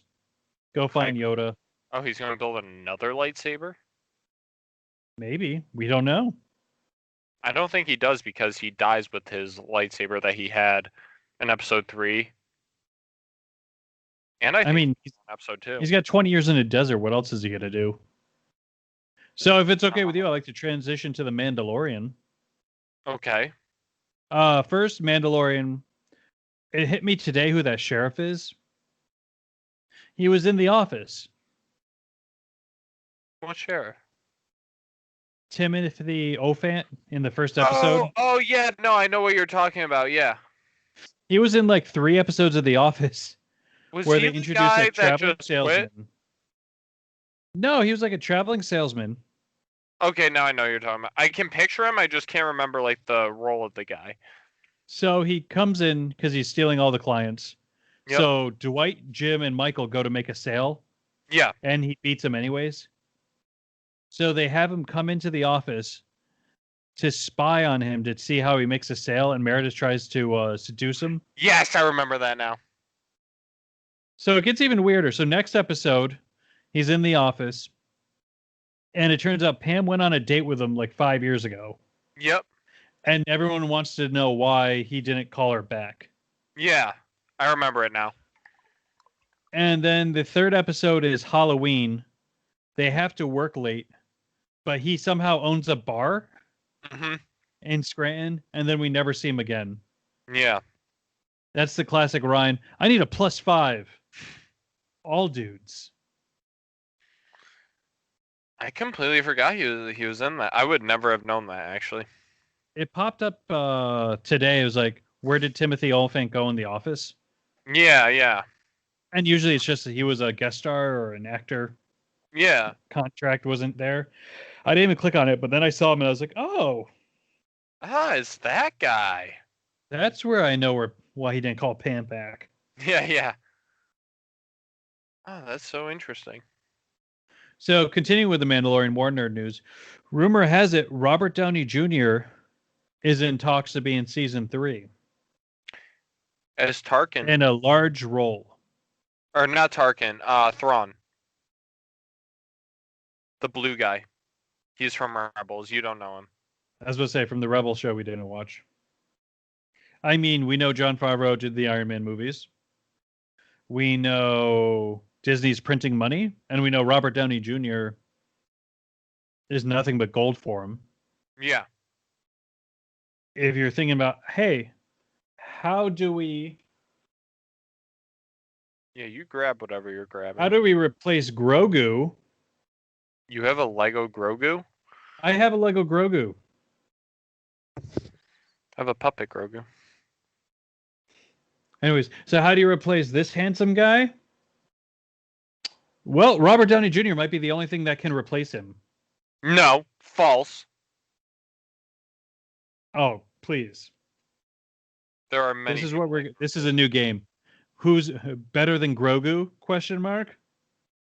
Go find Yoda. Oh, he's going to build another lightsaber? Maybe. We don't know. I don't think he does because he dies with his lightsaber that he had in episode 3. And I mean, he's, in episode 2. He's got 20 years in a desert. What else is he going to do? So if it's okay with you, I'd like to transition to the Mandalorian. Okay. First, Mandalorian. It hit me today who that sheriff is. He was in The Office. What sheriff? Timothy Olyphant in the first episode. Oh yeah, no, I know what you're talking about. Yeah. He was in like 3 episodes of The Office Was where he they the introduced guy a that traveling just salesman. quit? No, he was like a traveling salesman. Okay, now I know what you're talking about. I can picture him. I just can't remember like the role of the guy. So he comes in because he's stealing all the clients. Yep. So Dwight, Jim, and Michael go to make a sale. Yeah. And he beats them anyways. So they have him come into the office to spy on him to see how he makes a sale, and Meredith tries to seduce him. Yes, I remember that now. So it gets even weirder. So next episode, he's in the office, and it turns out Pam went on a date with him like 5 years ago. Yep. And everyone wants to know why he didn't call her back. Yeah, I remember it now. And then the third episode is Halloween. They have to work late, but he somehow owns a bar in Scranton, and then we never see him again. Yeah. That's the classic Ryan. I need a +5. All dudes. I completely forgot he was in that. I would never have known that, actually. It popped up today. It was like, where did Timothy Olyphant go in The Office? Yeah. And usually it's just that he was a guest star or an actor. Yeah. Contract wasn't there. I didn't even click on it, but then I saw him and I was like, oh. It's that guy. That's where I know why he didn't call Pam back. Yeah. Oh, that's so interesting. So continuing with the Mandalorian War Nerd news, rumor has it Robert Downey Jr. is in talks to be in season 3. As Tarkin. In a large role. Or not Tarkin, Thrawn. The blue guy. He's from Rebels. You don't know him. I was going to say, from the Rebel show we didn't watch. I mean, we know Jon Favreau did the Iron Man movies. We know Disney's printing money. And we know Robert Downey Jr. is nothing but gold for him. Yeah. If you're thinking about, hey, how do we... Yeah, you grab whatever you're grabbing. How do we replace Grogu? You have a Lego Grogu? I have a Lego Grogu. I have a puppet Grogu. Anyways, so how do you replace this handsome guy? Well, Robert Downey Jr. might be the only thing that can replace him. No, false. Oh, please. There are many. This is a new game. Who's better than Grogu? Question mark.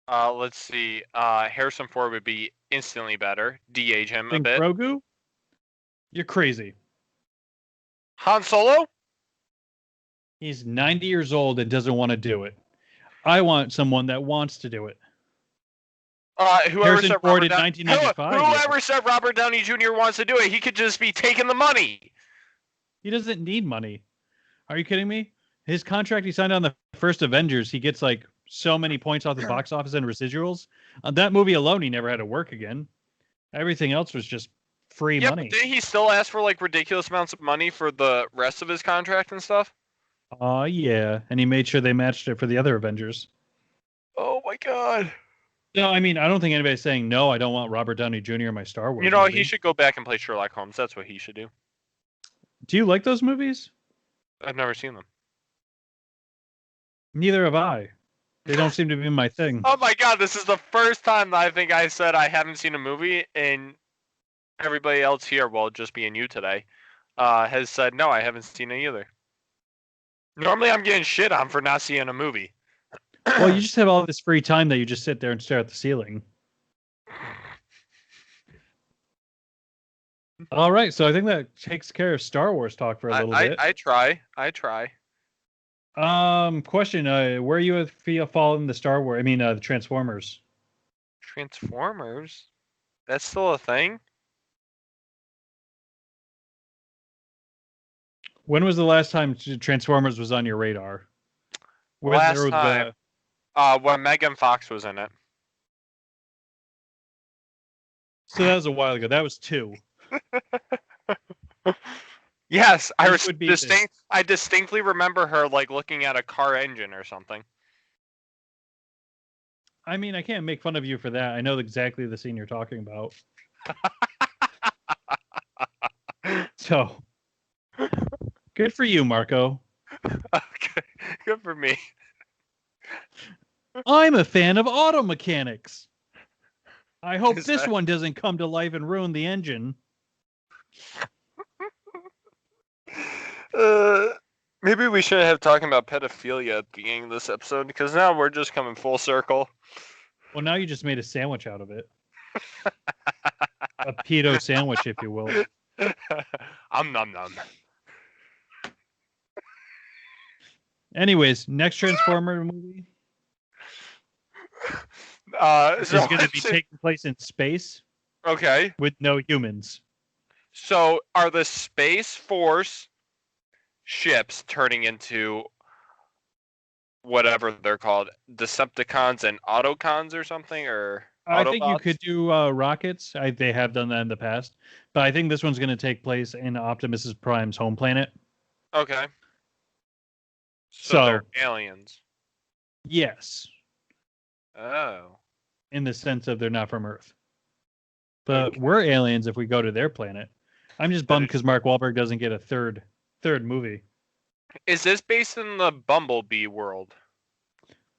Let's see. Harrison Ford would be instantly better. De-age him a bit. Grogu? You're crazy. Han Solo? He's 90 years old and doesn't want to do it. I want someone that wants to do it. Whoever said Ford in 1995. Whoever said Robert Downey Jr. wants to do it, he could just be taking the money. He doesn't need money. Are you kidding me? His contract he signed on the first Avengers, he gets like so many points off the box office and residuals. On that movie alone, he never had to work again. Everything else was just free Yeah, money. but didn't he still ask for like ridiculous amounts of money for the rest of his contract and stuff? Yeah, and he made sure they matched it for the other Avengers. Oh my god. No, I mean, I don't think anybody's saying no. I don't want Robert Downey Jr. in my Star Wars You know, movie. he should go back and play Sherlock Holmes. That's what he should do. Do you like those movies? I've never seen them. Neither have I. They don't seem to be my thing. Oh my god, this is the first time that I think I said I haven't seen a movie, and everybody else here, well, just being you today, has said no, I haven't seen it either. Normally, I'm getting shit on for not seeing a movie. Well, you just have all this free time that you just sit there and stare at the ceiling. All right, so I think that takes care of Star Wars talk for a little bit. I try. Question: where you fall in the Star Wars? I mean, the Transformers. Transformers? That's still a thing? When was the last time Transformers was on your radar? Last time. When Megan Fox was in it. So that was a while ago. That was 2. Yes, This I distinctly remember her like looking at a car engine or something. I mean, I can't make fun of you for that. I know exactly the scene you're talking about. So, good for you, Marco. Okay, good for me. I'm a fan of auto mechanics. I hope Is this that- one doesn't come to life and ruin the engine. Maybe we shouldn't have talking about pedophilia at the beginning of this episode because now we're just coming full circle. Well, now you just made a sandwich out of it. A pedo sandwich, if you will. Nom nom. Anyways, next Transformer movie is So going to be taking place in space okay. with no humans. So are the Space Force ships turning into whatever they're called, Decepticons and Autocons or something, or I think you Autobots? could do rockets. They have done that in the past, but I think this one's going to take place in Optimus Prime's home planet. Okay. So they're aliens. Yes, Oh. in the sense of they're not from Earth, but we're aliens if we go to their planet. I'm just bummed because Mark Wahlberg doesn't get a third movie. Is this based in the Bumblebee world?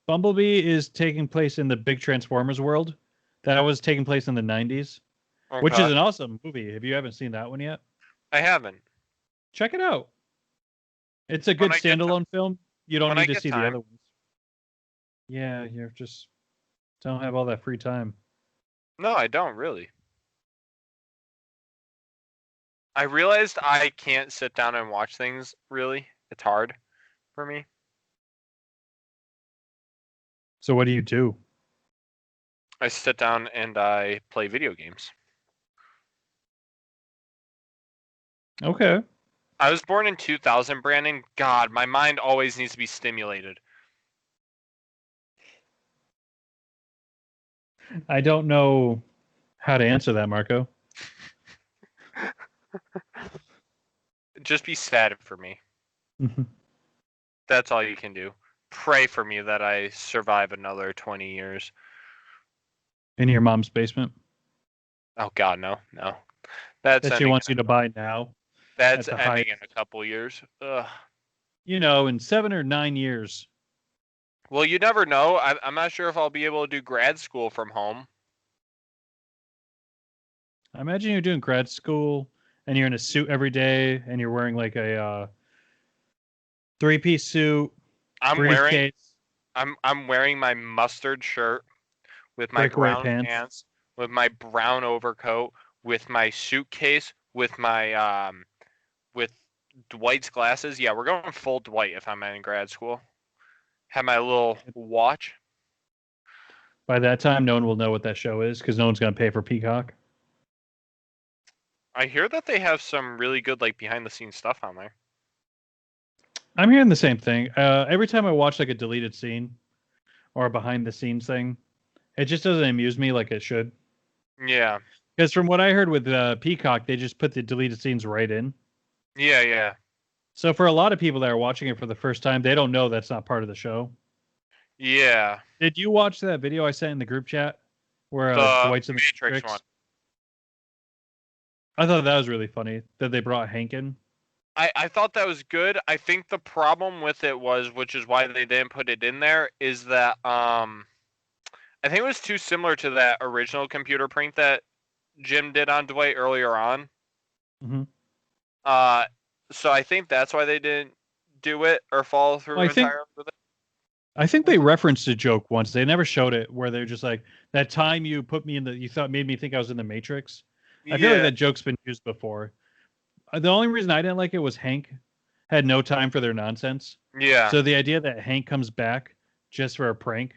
Bumblebee is taking place in the big Transformers world. That was taking place in the 90s, which is an awesome movie. If you haven't seen that one yet, I haven't. check it out. It's a good When I get standalone film. You don't when I need to get see time. the other ones. Yeah, you just don't have all that free time. No, I don't really. I realized I can't sit down and watch things, really. It's hard for me. So what do you do? I sit down and I play video games. Okay. I was born in 2000, Brandon. God, my mind always needs to be stimulated. I don't know how to answer that, Marco. Just be sad for me. Mhm. That's all you can do. Pray for me that I survive another 20 years. In your mom's basement Oh God, no. That's that she ending wants you to buy now. That's at the ending height. in a couple years. Ugh. You know, in 7 or 9 years. Well, you never know. I'm not sure if I'll be able to do grad school from home. I imagine you're doing grad school and you're in a suit every day and you're wearing like a 3-piece suit, I'm briefcase. wearing my mustard shirt with my Breakaway brown pants. with my brown overcoat, with my suitcase, with my with Dwight's glasses. Yeah, we're going full Dwight if I'm in grad school. Have my little watch. By that time, no one will know what that show is because no one's going to pay for Peacock. I hear that they have some really good like behind the scenes stuff on there. I'm hearing the same thing. Every time I watch like a deleted scene or a behind the scenes thing, it just doesn't amuse me like it should. Yeah. Because from what I heard with Peacock, they just put the deleted scenes right in. Yeah, yeah. So for a lot of people that are watching it for the first time, they don't know that's not part of the show. Yeah. Did you watch that video I sent in the group chat where The Dwight's in the Matrix Matrix? one. I thought that was really funny that they brought Hank in. I thought that was good. I think the problem with it was, which is why they didn't put it in there, is that I think it was too similar to that original computer prank that Jim did on Dwight earlier on. Mm-hmm. So I think that's why they didn't do it or follow through entirely with it. I think they referenced a joke once. They never showed it where they're just like, that time you put me in you thought made me think I was in the Matrix. I feel like that joke's been used before. The only reason I didn't like it was Hank had no time for their nonsense. Yeah. So the idea that Hank comes back just for a prank,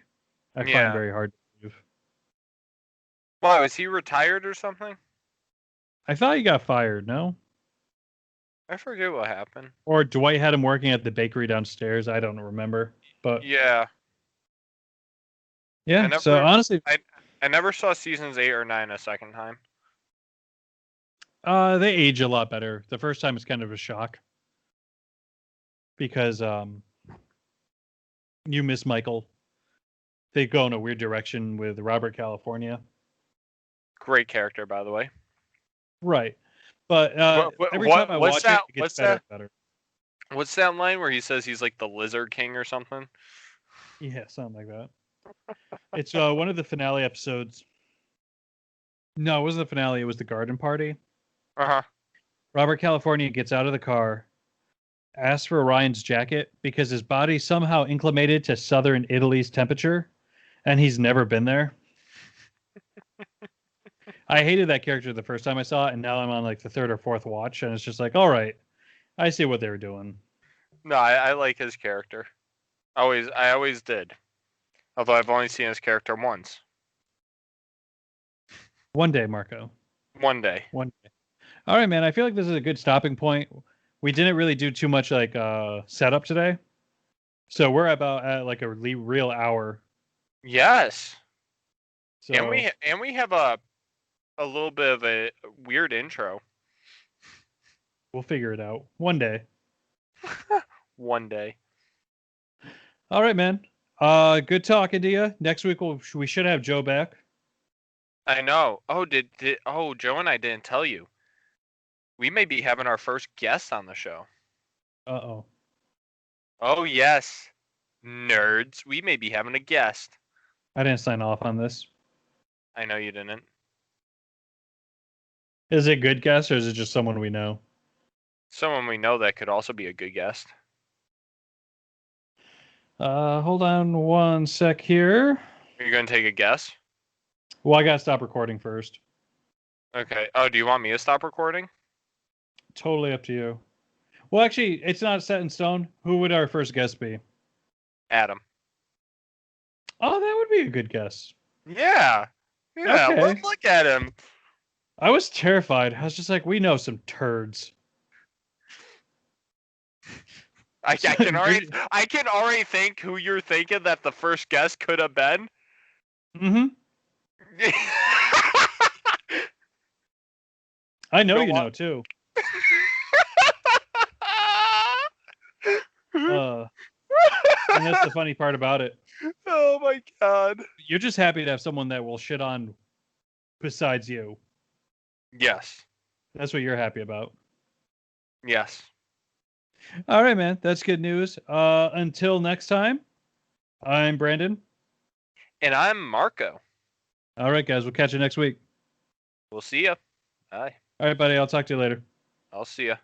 I find very hard to believe. Why, was he retired or something? I thought he got fired, no? I forget what happened. Or Dwight had him working at the bakery downstairs. I don't remember. But yeah. So honestly, I never saw seasons 8 or 9 a second time. They age a lot better. The first time is kind of a shock because you miss Michael. They go in a weird direction with Robert California. Great character, by the way. Right, but every time I watch it gets better. What's that line where he says he's like the Lizard King or something? Yeah, something like that. It's one of the finale episodes. No, it wasn't the finale. It was the garden party. Uh-huh. Robert California gets out of the car, asks for Ryan's jacket because his body's somehow inclimated to southern Italy's temperature, and he's never been there. I hated that character the first time I saw it, and now I'm on like the third or fourth watch, and it's just like, all right, I see what they were doing. No, I like his character. I always did. Although I've only seen his character once. One day, Marco. One day. All right, man. I feel like this is a good stopping point. We didn't really do too much like setup today, so we're about at like a real hour. Yes. So, and we have a little bit of a weird intro. We'll figure it out one day. One day. All right, man. Good talking to you. Next week we should have Joe back. I know. Oh, Joe and I didn't tell you. We may be having our first guest on the show. Uh-oh. Oh, yes. Nerds. We may be having a guest. I didn't sign off on this. I know you didn't. Is it a good guest or is it just someone we know? Someone we know that could also be a good guest. Hold on one sec here. Are you going to take a guess? Well, I got to stop recording first. Okay. Oh, do you want me to stop recording? Totally up to you. Well, actually, it's not set in stone. Who would our first guest be? Adam. Oh, that would be a good guess. Yeah. Yeah, okay. Look at him. I was terrified. I was just like, we know some turds. I can already think who you're thinking that the first guest could have been. Mm-hmm. I know you know too. And that's the funny part about it. Oh my god. You're just happy to have someone that will shit on besides you. Yes. That's what you're happy about. Yes. All right, man. That's good news. Until next time, I'm Brandon. And I'm Marco. All right, guys. We'll catch you next week. We'll see ya. Bye. All right, buddy. I'll talk to you later. I'll see ya.